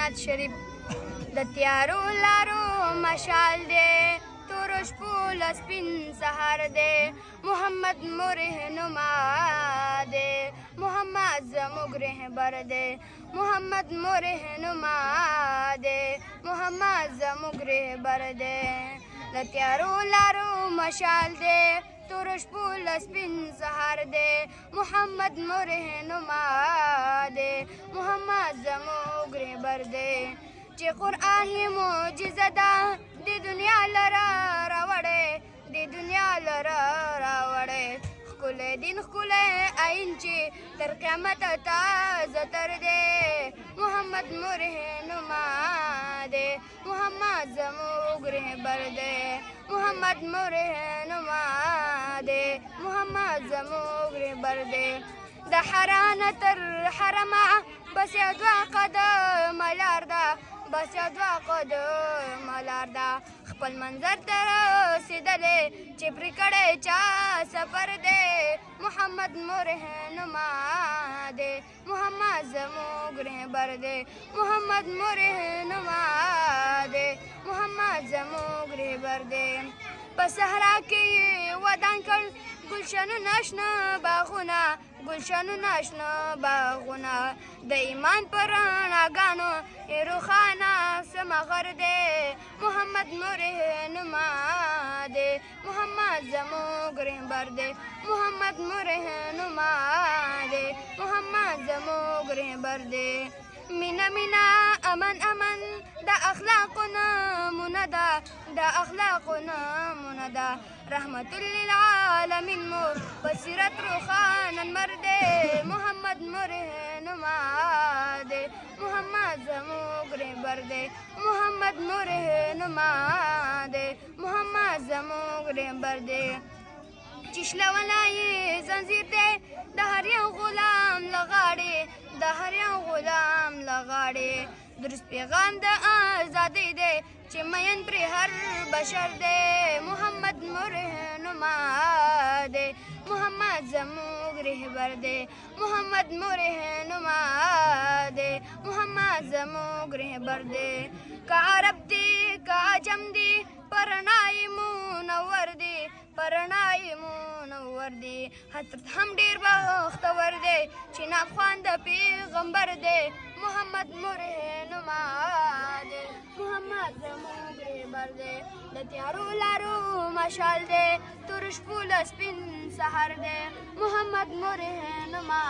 نعت شریف د تیارو لارو مشال دی تورو شپو له سپین سهار دی محمد مو رهنما دی محمد زموږ رهبر دی محمد مو رهنما دی محمد زموږ رهبر دی د تیارو لارو مشال دی تورو شپو له سپین سهار دی محمد مو رهنما دی محمد زموږ رهبر دی چې قرآن یې معجزه ده د دنیا لره راوړی د دنیا لره راوړی ښکلی دین ښکلی آیین چې تر قیامته تازه تر دی محمد مو رهنما دی محمد زموږ رهبر دی محمد مو رهنما دی محمد زموږ رهبر دی د حرانه تر حرمه بس یو دوه قدمه لار ده بس یو دوه قدمه لار ده خپل منظر ته رسېدلی چې پرې کړی چا سفر دی محمد مو رهنما دی محمد زموږ رهبر دی محمد مو رهنما دی محمد زموږ رهبر دی په صحرا کې یې ودان کړ گلشنونه شنه باغونه گلشنونه شنه باغونه د ایمان په رڼاګانو یې روښانه سمغر دی محمد مو رهنما دی محمد زموږ رهبر دی محمد مو رهنما دی محمد زموږ رهبر دی مینا مینا امن امن د اخلاقو نمونه ده د اخلاقو نمونه ده رحمت للعالمین مو بصیرت روښانه لمر دی محمد مو رهنما دی محمد زموږ رهبر دی محمد مو رهنما دی محمد زموږ رهبر دی چې شلولی یې زنځیر دی د هر یو غلام له غاړې د هر یو غلام له غاړې درست پیغام د ازادۍ دی چې مین پرې هر بشر دی محمد مو رهنما دی محمد زموږ رهبر دی محمد مو رهنما دی محمد زموږ رهبر دی که عرب دی که عجم دی پرنای منور دی پرنای منور دی حضرت هم ډیر بختور دی چې ناخوان د پیغمبر دی محمد مو رهنما دی محمد زموږ رهبر دی د تیارو لارو مشال دی تورو شپو له سپین سهار دی محمد مو رهنما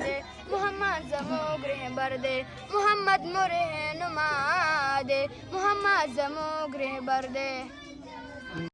دی محمد زموږ رهبر دی محمد مو رهنما دی محمد زموږ رهبر دی